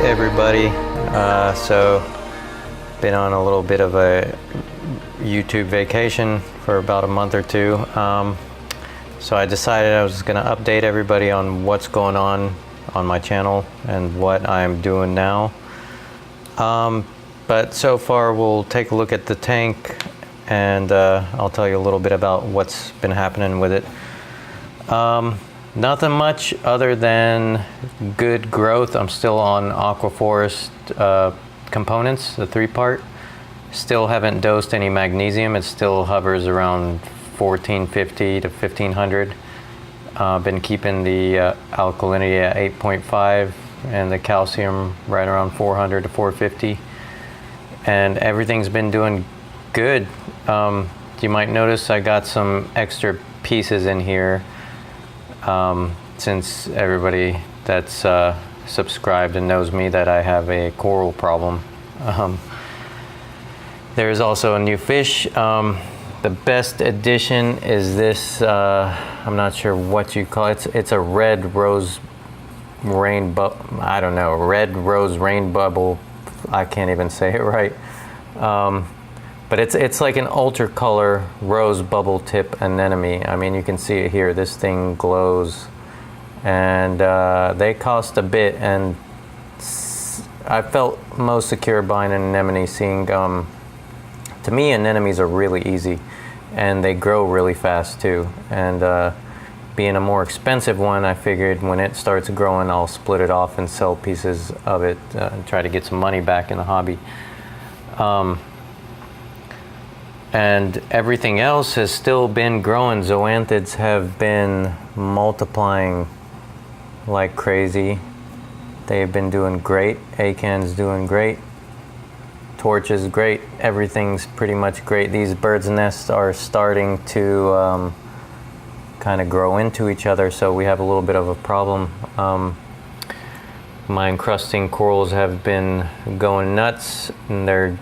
everybody. So been on a little bit of a YouTube vacation for about a month or two. So I decided I was going to update everybody on what's going on my channel and what I'm doing now. But so far we'll take a look at the tank, and I'll tell you a little bit about what's been happening with it. Nothing much other than good growth. I'm still on aquaforest components, the 3-part. Still haven't dosed any magnesium. It still hovers around 1450 to 1500. Been keeping the alkalinity at 8.5 and the calcium right around 400 to 450. And everything's been doing good. You might notice I got some extra pieces in here. Since everybody that's subscribed and knows me that I have a coral problem. There's also a new fish. The best addition is this, I'm not sure what you call it. It's a red rose rainbow, I don't know, red rose rain bubble. I can't even say it right. But it's like an ultra color rose bubble tip anemone. I mean, you can see it here. This thing glows, and they cost a bit. And I felt most secure buying an anemone. Seeing, to me, anemones are really easy, and they grow really fast too. And being a more expensive one, I figured when it starts growing, I'll split it off and sell pieces of it and try to get some money back in the hobby. And everything else has still been growing. Zoanthids have been multiplying like crazy. They've been doing great. Acan's doing great. Torch is great. Everything's pretty much great. These birds' nests are starting to kind of grow into each other, so we have a little bit of a problem. My encrusting corals have been going nuts, and they're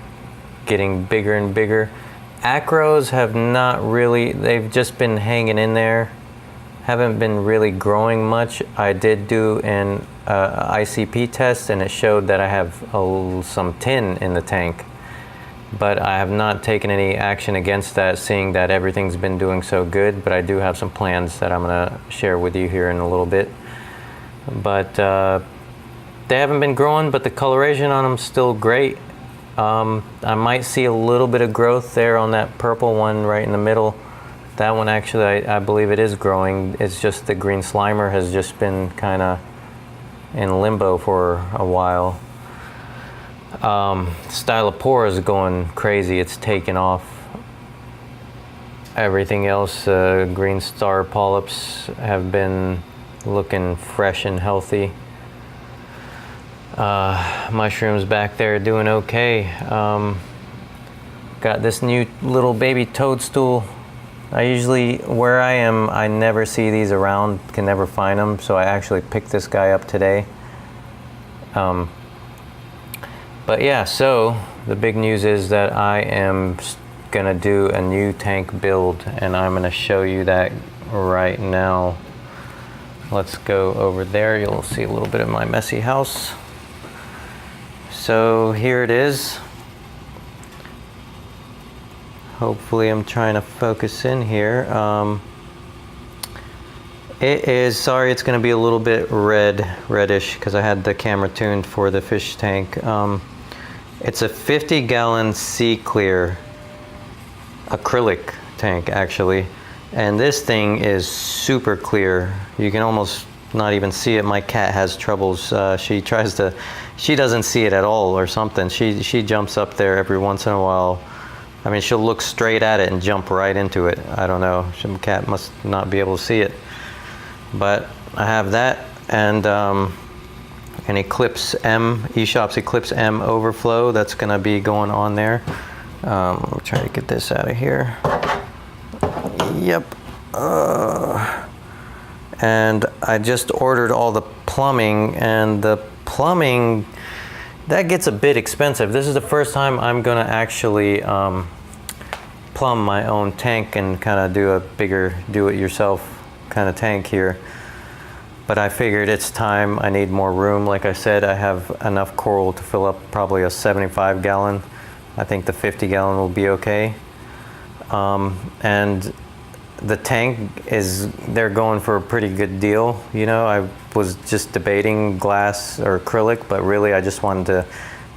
getting bigger and bigger. Acros have not really, they've just been hanging in there, haven't been really growing much. I did do an ICP test, and it showed that I have some tin in the tank, but I have not taken any action against that, seeing that everything's been doing so good. But I do have some plans that I'm going to share with you here in a little bit. But they haven't been growing, but the coloration on them is still great. I might see a little bit of growth there on that purple one right in the middle. That one actually, I believe it is growing. It's just the green slimer has just been kind of in limbo for a while. Stylopora is going crazy. It's taken off. Everything else, green star polyps have been looking fresh and healthy. Mushrooms back there doing okay. Got this new little baby toadstool. I usually, where I am, I never see these around, can never find them, so I actually picked this guy up today. But yeah, so the big news is that I am gonna do a new tank build, and I'm gonna show you that right now. Let's go over there. You'll see a little bit of my messy house. So here it is. Hopefully I'm trying to focus in here. It is, sorry, it's going to be a little bit reddish because I had the camera tuned for the fish tank. It's a 50-gallon seaclear acrylic tank actually, and this thing is super clear. You can almost not even see it. My cat has troubles. She doesn't see it at all or something. She jumps up there every once in a while. I mean, she'll look straight at it and jump right into it. I don't know. Some cat must not be able to see it. But I have that, and an Eclipse M, eShop's Eclipse M overflow that's going to be going on there. I'll try to get this out of here. Yep. And I just ordered all the plumbing, and the plumbing, that gets a bit expensive. This is the first time I'm going to actually plumb my own tank and kind of do a bigger do-it-yourself kind of tank here. But I figured it's time. I need more room. Like I said, I have enough coral to fill up probably a 75 gallon. I think the 50 gallon will be okay. And the tank they're going for a pretty good deal. You know, I was just debating glass or acrylic, but really I just wanted to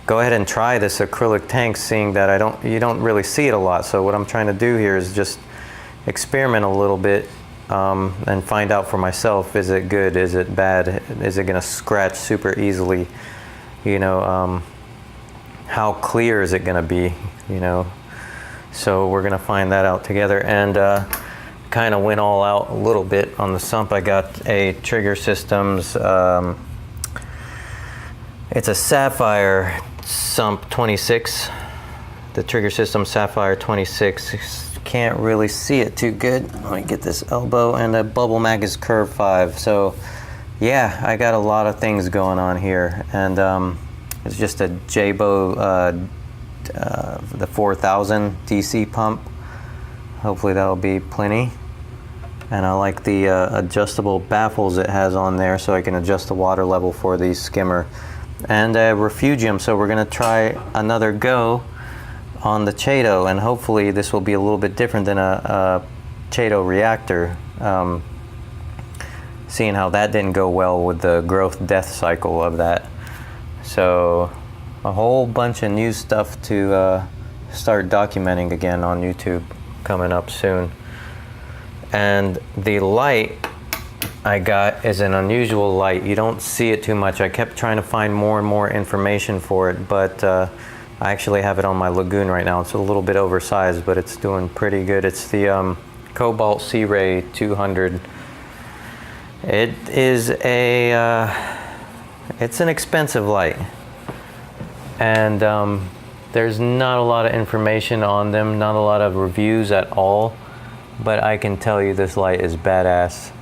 go ahead and try this acrylic tank, seeing that you don't really see it a lot. So what I'm trying to do here is just experiment a little bit and find out for myself, is it good, is it bad, is it gonna scratch super easily, you know, how clear is it gonna be, you know. So we're gonna find that out together, and kind of went all out a little bit on the sump. I got a Trigger Systems, it's a Sapphire sump 26, the Trigger System Sapphire 26. Can't really see it too good. Let me get this elbow, and the Bubble Magus Curve 5. So yeah, I got a lot of things going on here, and it's just a Jabo the 4000 DC pump. Hopefully that'll be plenty. And I like the adjustable baffles it has on there, so I can adjust the water level for the skimmer. And a refugium, so we're gonna try another go on the Chaeto, and hopefully this will be a little bit different than a Chaeto reactor, seeing how that didn't go well with the growth death cycle of that. So a whole bunch of new stuff to start documenting again on YouTube coming up soon. And the light I got is an unusual light. You don't see it too much. I kept trying to find more and more information for it, but I actually have it on my lagoon right now. It's a little bit oversized, but it's doing pretty good. It's the Cobalt Sea Ray 200. It is it's an expensive light, and there's not a lot of information on them, not a lot of reviews at all, but I can tell you this light is badass.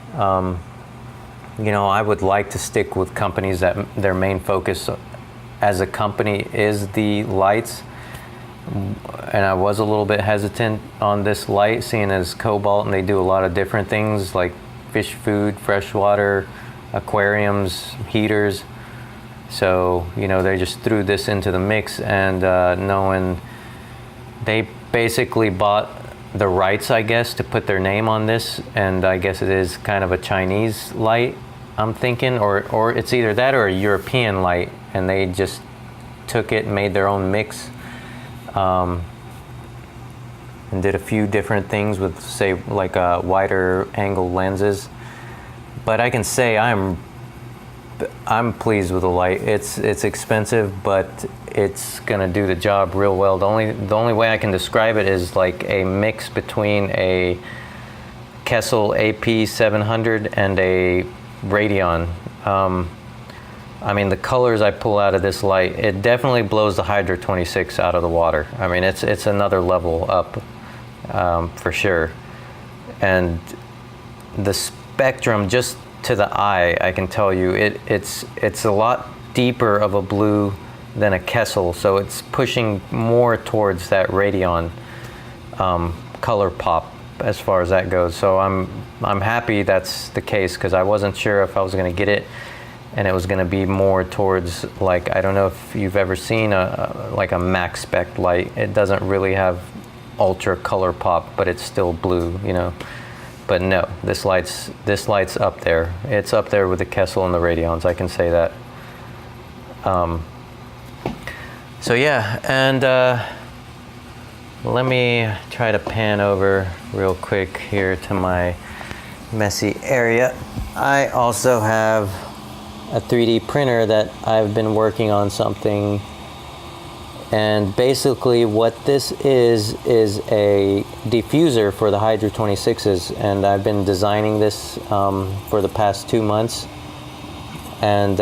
You know, I would like to stick with companies that their main focus as a company is the lights, and I was a little bit hesitant on this light, seeing as Cobalt, and they do a lot of different things like fish food, freshwater, aquariums, heaters. So, you know, they just threw this into the mix, and knowing they basically bought the rights, I guess, to put their name on this, and I guess it is kind of a Chinese light, I'm thinking, or it's either that or a European light, and they just took it and made their own mix, and did a few different things with, say, like wider angle lenses. But I can say I'm pleased with the light. It's expensive, but it's gonna do the job real well. The only way I can describe it is like a mix between a Kessel AP 700 and a Radion. I mean, the colors I pull out of this light, it definitely blows the Hydra 26 out of the water. I mean, it's another level up, for sure. And the spectrum, just to the eye, I can tell you, it's a lot deeper of a blue than a Kessel, so it's pushing more towards that Radion color pop as far as that goes. So I'm happy that's the case, because I wasn't sure if I was going to get it and it was going to be more towards, like, I don't know if you've ever seen like a max spec light. It doesn't really have ultra color pop, but it's still blue, you know. But no, this light's up there. It's up there with the Kessel and the Radions, I can say that. So yeah, and let me try to pan over real quick here to my messy area. I also have a 3D printer that I've been working on something, and basically what this is a diffuser for the Hydra 26s, and I've been designing this for the past 2 months, and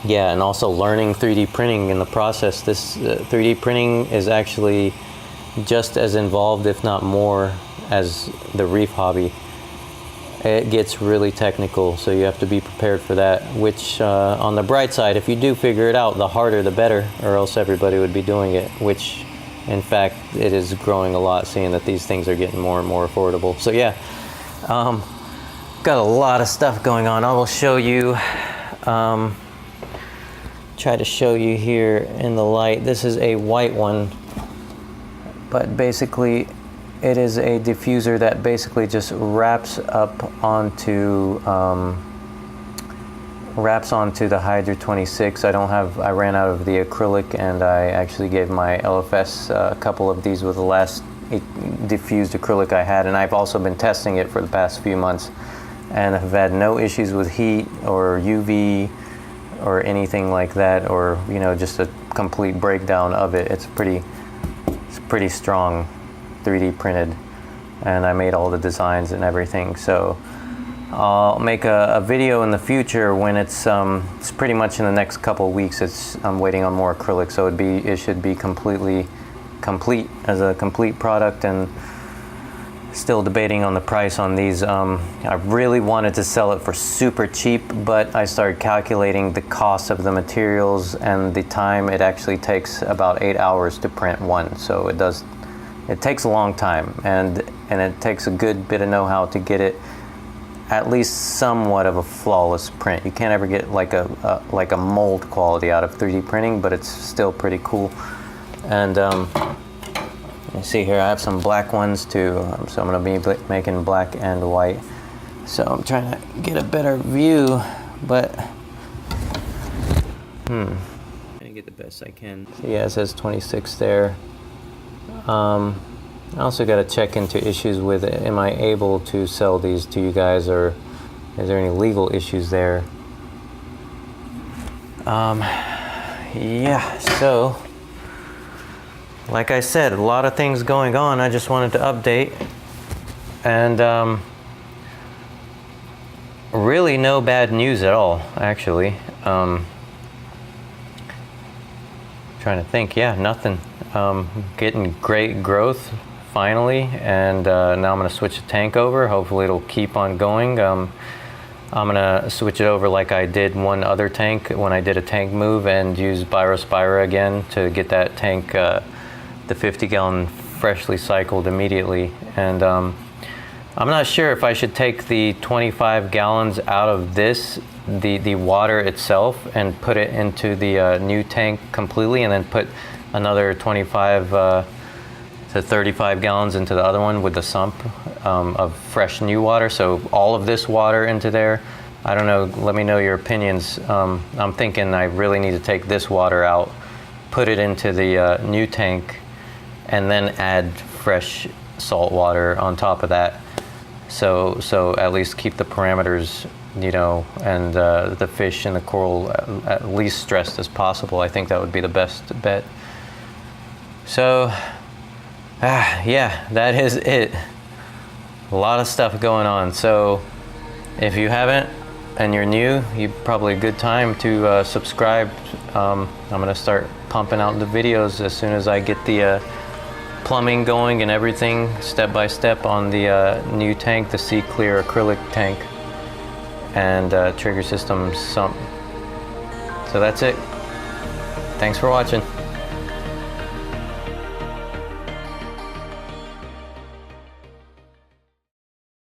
yeah, and also learning 3D printing in the process. This 3D printing is actually just as involved, if not more, as the Reef hobby. It gets really technical, so you have to be prepared for that, which on the bright side, if you do figure it out, the harder the better, or else everybody would be doing it, which in fact it is growing a lot, seeing that these things are getting more and more affordable. So yeah, got a lot of stuff going on. I will show you, try to show you here in the light. This is a white one, but basically it is a diffuser that basically just wraps onto the Hydra 26. I ran out of the acrylic, and I actually gave my LFS a couple of these with the last diffused acrylic I had, and I've also been testing it for the past few months and have had no issues with heat or UV or anything like that, or just a complete breakdown of it. It's pretty strong, 3D printed, and I made all the designs and everything. So I'll make a video in the future when it's pretty much in the next couple of weeks. I'm waiting on more acrylic, so it should be completely complete as a complete product, and still debating on the price on these. I really wanted to sell it for super cheap, but I started calculating the cost of the materials and the time. It actually takes about 8 hours to print one, so it takes a long time, and it takes a good bit of know-how to get it at least somewhat of a flawless print. You can't ever get like a mold quality out of 3D printing, but it's still pretty cool. And you see here, I have some black ones too, so I'm going to be making black and white. So I'm trying to get a better view, but trying to get the best I can. So yeah, it says 26 there. I also got to check into issues with it. Am I able to sell these to you guys, or is there any legal issues there? Yeah, so like I said, a lot of things going on. I just wanted to update, and really no bad news at all, actually. Trying to think, yeah, nothing. Getting great growth finally, and now I'm going to switch the tank over. Hopefully it'll keep on going. I'm going to switch it over like I did one other tank when I did a tank move, and use Birospira again to get that tank, the 50-gallon, freshly cycled immediately. And I'm not sure if I should take the 25 gallons out of this, the water itself, and put it into the new tank completely, and then put another 25 to 35 gallons into the other one with the sump of fresh new water. So all of this water into there. I don't know, let me know your opinions. I'm thinking I really need to take this water out, put it into the new tank, and then add fresh salt water on top of that. So at least keep the parameters, and the fish and the coral at least stressed as possible. I think that would be the best bet. So, yeah, that is it. A lot of stuff going on. So if you haven't and you're new, probably a good time to subscribe. I'm gonna start pumping out the videos as soon as I get the plumbing going and everything step by step on the new tank, the seaclear acrylic tank, and trigger system sump. So that's it. Thanks for watching.